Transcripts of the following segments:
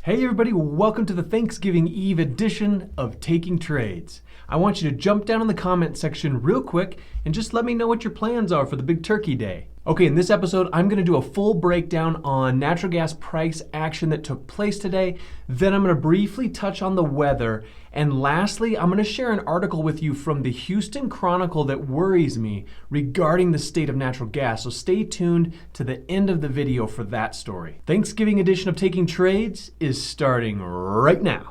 Hey everybody, welcome to the Thanksgiving Eve edition of Taking Trades. I want you to jump down in the comment section real quick and just let me know what your plans are for the big turkey day. Okay, in this episode, I'm going to do a full breakdown on natural gas price action that took place today. Then I'm going to briefly touch on the weather. And lastly, I'm going to share an article with you from the Houston Chronicle that worries me regarding the state of natural gas. So stay tuned to the end of the video for that story. Thanksgiving edition of Taking Trades is starting right now.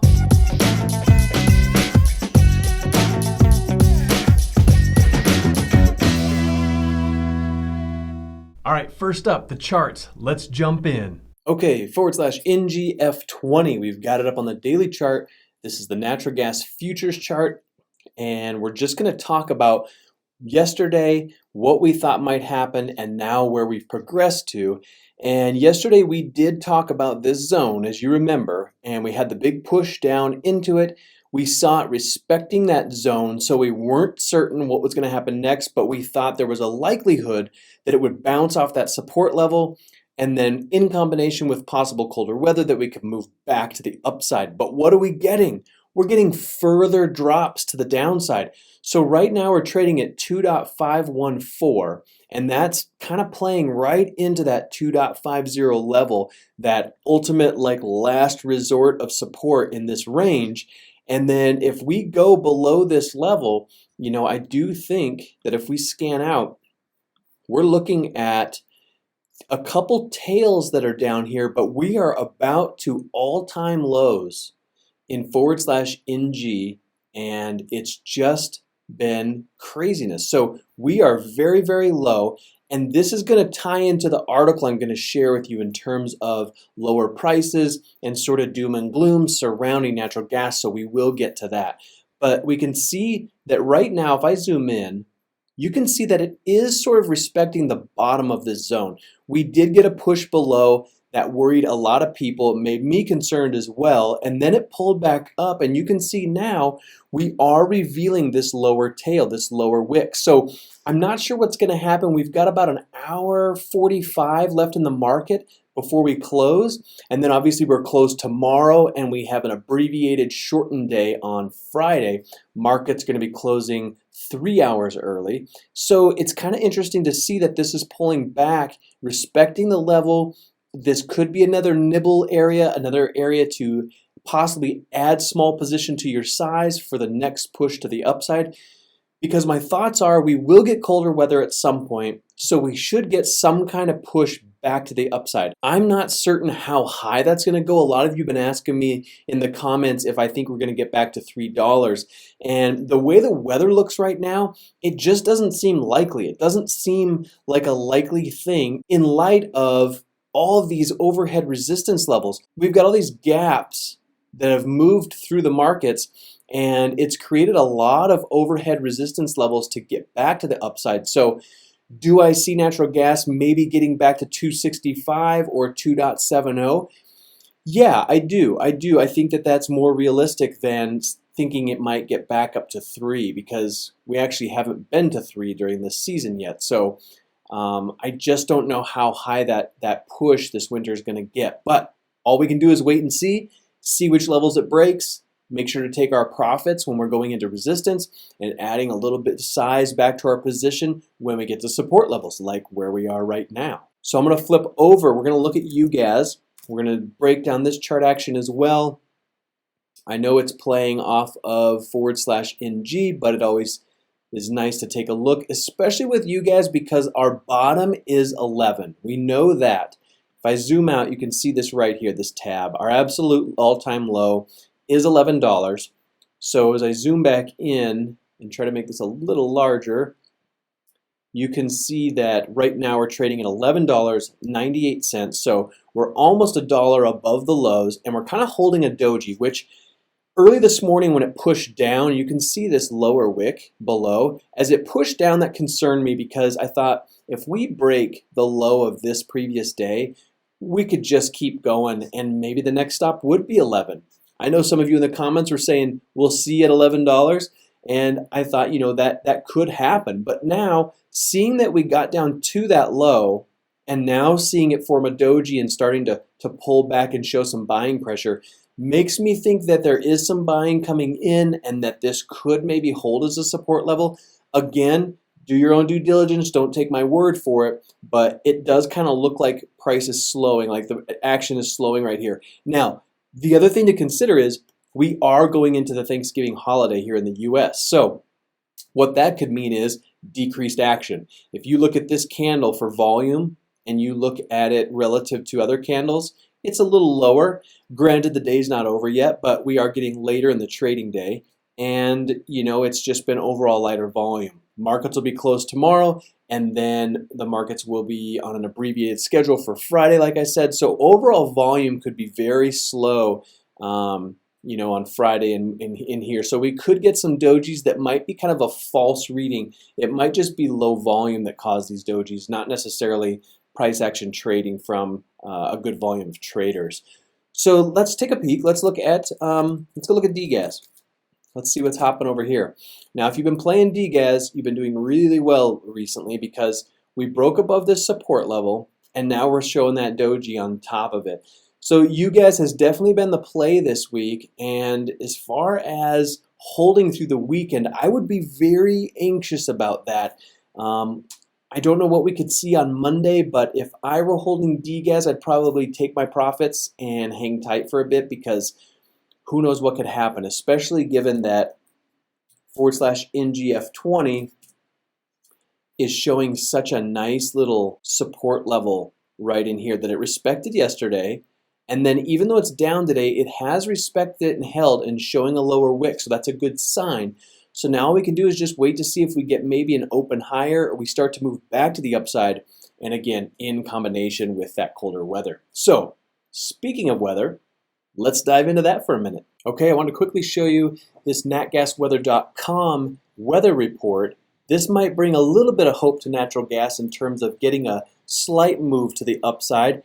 All right, first up, the charts. Let's jump in. Okay, /NGF20. We've got it up on the daily chart. This is the natural gas futures chart, and we're just going to talk about yesterday, what we thought might happen, and now where we've progressed to. And yesterday we did talk about this zone, as you remember, and we had the big push down into it. We saw it respecting that zone, so we weren't certain what was going to happen next, but we thought there was a likelihood that it would bounce off that support level, and then in combination with possible colder weather that we could move back to the upside. But what are we getting? We're getting further drops to the downside. So right now we're trading at 2.514, and that's kind of playing right into that 2.50 level, that ultimate last resort of support in this range. And then if we go below this level, I do think that if we scan out, we're looking at a couple tails that are down here, but we are about to all-time lows in /NG, and it's just been craziness. So we are very, very low, and this is going to tie into the article I'm going to share with you in terms of lower prices and sort of doom and gloom surrounding natural gas, so we will get to that. But we can see that right now, if I zoom in, you can see that it is sort of respecting the bottom of this zone. We did get a push below that worried a lot of people. It made me concerned as well, and then it pulled back up, and you can see now we are revealing this lower tail, this lower wick. So I'm not sure what's going to happen. We've got about an hour 45 left in the market before we close, and then obviously we're closed tomorrow, and we have an abbreviated shortened day on Friday. Market's going to be closing 3 hours early. So it's kind of interesting to see that this is pulling back, respecting the level. This could be another nibble area, another area to possibly add small position to your size for the next push to the upside. Because my thoughts are we will get colder weather at some point, so we should get some kind of push back to the upside. I'm not certain how high that's going to go. A lot of you have been asking me in the comments if I think we're going to get back to $3. And the way the weather looks right now, it just doesn't seem likely. It doesn't seem like a likely thing in light of all of these overhead resistance levels. We've got all these gaps that have moved through the markets, and it's created a lot of overhead resistance levels to get back to the upside. So do I see natural gas maybe getting back to 265 or 2.70? Yeah, I do. I think that that's more realistic than thinking it might get back up to 3, because we actually haven't been to 3 during this season yet. So I just don't know how high that push this winter is going to get. But all we can do is wait and see which levels it breaks, make sure to take our profits when we're going into resistance, and adding a little bit of size back to our position when we get to support levels like where we are right now. So I'm going to flip over. We're going to look at UGAZ. We're going to break down this chart action as well. I know it's playing off of /NG, but it always is nice to take a look, especially with UGAZ, because our bottom is 11. We know that. If I zoom out, you can see this right here, this tab. Our absolute all-time low is $11. So as I zoom back in and try to make this a little larger, you can see that right now we're trading at $11.98. So we're almost $1 above the lows, and we're kind of holding a doji, which early this morning when it pushed down, you can see this lower wick below. As it pushed down, that concerned me because I thought if we break the low of this previous day, we could just keep going, and maybe the next stop would be 11. I know some of you in the comments were saying we'll see at $11, and I thought, that could happen. But now, seeing that we got down to that low, and now seeing it form a doji and starting to to pull back and show some buying pressure. Makes me think that there is some buying coming in and that this could maybe hold as a support level. Again, do your own due diligence, don't take my word for it, but it does kind of look like price is slowing, like the action is slowing right here. Now, the other thing to consider is we are going into the Thanksgiving holiday here in the US. So what that could mean is decreased action. If you look at this candle for volume and you look at it relative to other candles, it's a little lower. Granted, the day's not over yet, but we are getting later in the trading day. And, it's just been overall lighter volume. Markets will be closed tomorrow, and then the markets will be on an abbreviated schedule for Friday, like I said. So overall volume could be very slow, on Friday in here. So we could get some dojis that might be kind of a false reading. It might just be low volume that caused these dojis, not necessarily price action trading from a good volume of traders. So let's take a peek. Let's go look at DGAZ. Let's see what's happening over here. Now, if you've been playing DGAZ, you've been doing really well recently because we broke above this support level, and now we're showing that doji on top of it. So UGAZ has definitely been the play this week, and as far as holding through the weekend, I would be very anxious about that. I don't know what we could see on Monday, but if I were holding DGAZ, I'd probably take my profits and hang tight for a bit because who knows what could happen, especially given that /NGF20 is showing such a nice little support level right in here that it respected yesterday. And then even though it's down today, it has respected it and held and showing a lower wick, so that's a good sign. So now all we can do is just wait to see if we get maybe an open higher or we start to move back to the upside, and again, in combination with that colder weather. So speaking of weather, let's dive into that for a minute. Okay, I want to quickly show you this natgasweather.com weather report. This might bring a little bit of hope to natural gas in terms of getting a slight move to the upside.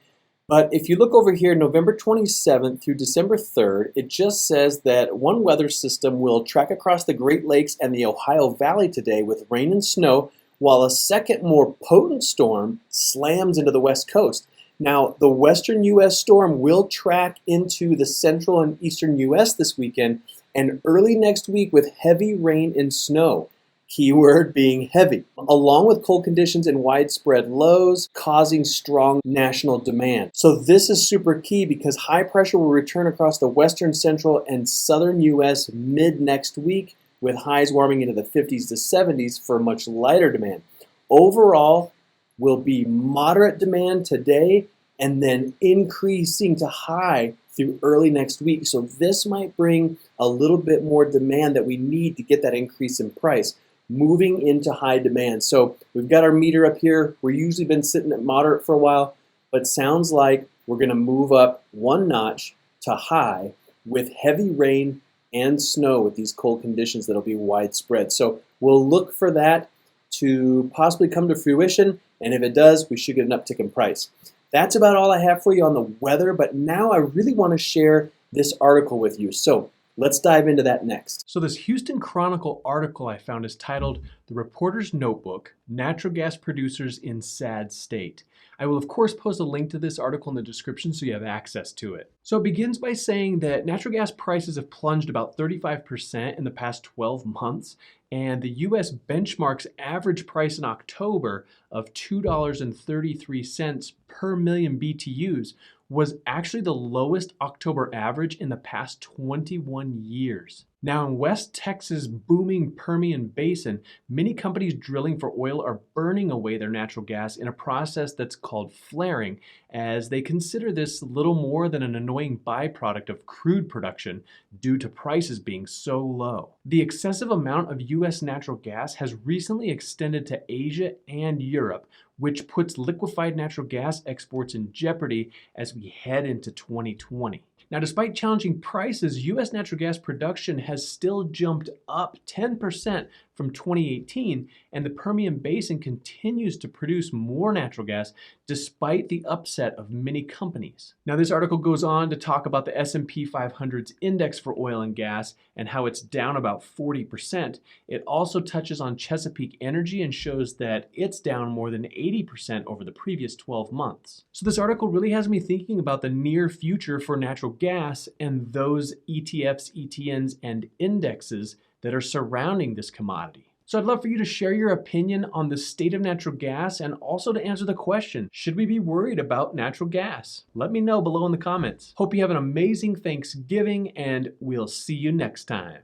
But if you look over here, November 27th through December 3rd, it just says that one weather system will track across the Great Lakes and the Ohio Valley today with rain and snow, while a second more potent storm slams into the west coast. Now, the western U.S. storm will track into the central and eastern U.S. this weekend and early next week with heavy rain and snow. Keyword being heavy, along with cold conditions and widespread lows causing strong national demand. So this is super key because high pressure will return across the western, central, and southern U.S. mid next week with highs warming into the 50s to 70s for much lighter demand. Overall, will be moderate demand today and then increasing to high through early next week. So this might bring a little bit more demand that we need to get that increase in price, moving into high demand. So we've got our meter up here. We're usually been sitting at moderate for a while, but sounds like we're going to move up one notch to high with heavy rain and snow with these cold conditions that'll be widespread. So we'll look for that to possibly come to fruition, and if it does, we should get an uptick in price. That's about all I have for you on the weather, but now I really want to share this article with you. So let's dive into that next. So this Houston Chronicle article I found is titled "The Reporter's Notebook: Natural Gas Producers in Sad State." I will of course post a link to this article in the description so you have access to it. So it begins by saying that natural gas prices have plunged about 35% in the past 12 months, and the U.S. benchmark's average price in October of $2.33 per million BTUs was actually the lowest October average in the past 21 years. Now in West Texas' booming Permian Basin, many companies drilling for oil are burning away their natural gas in a process that's called flaring, as they consider this little more than an annoying byproduct of crude production due to prices being so low. The excessive amount of U.S. natural gas has recently extended to Asia and Europe, which puts liquefied natural gas exports in jeopardy as we head into 2020. Now, despite challenging prices, U.S. natural gas production has still jumped up 10% from 2018, and the Permian Basin continues to produce more natural gas despite the upset of many companies. Now, this article goes on to talk about the S&P 500's index for oil and gas and how it's down about 40%. It also touches on Chesapeake Energy and shows that it's down more than 80% over the previous 12 months. So this article really has me thinking about the near future for natural gas and those ETFs, ETNs, and indexes that are surrounding this commodity. So I'd love for you to share your opinion on the state of natural gas and also to answer the question, should we be worried about natural gas? Let me know below in the comments. Hope you have an amazing Thanksgiving and we'll see you next time.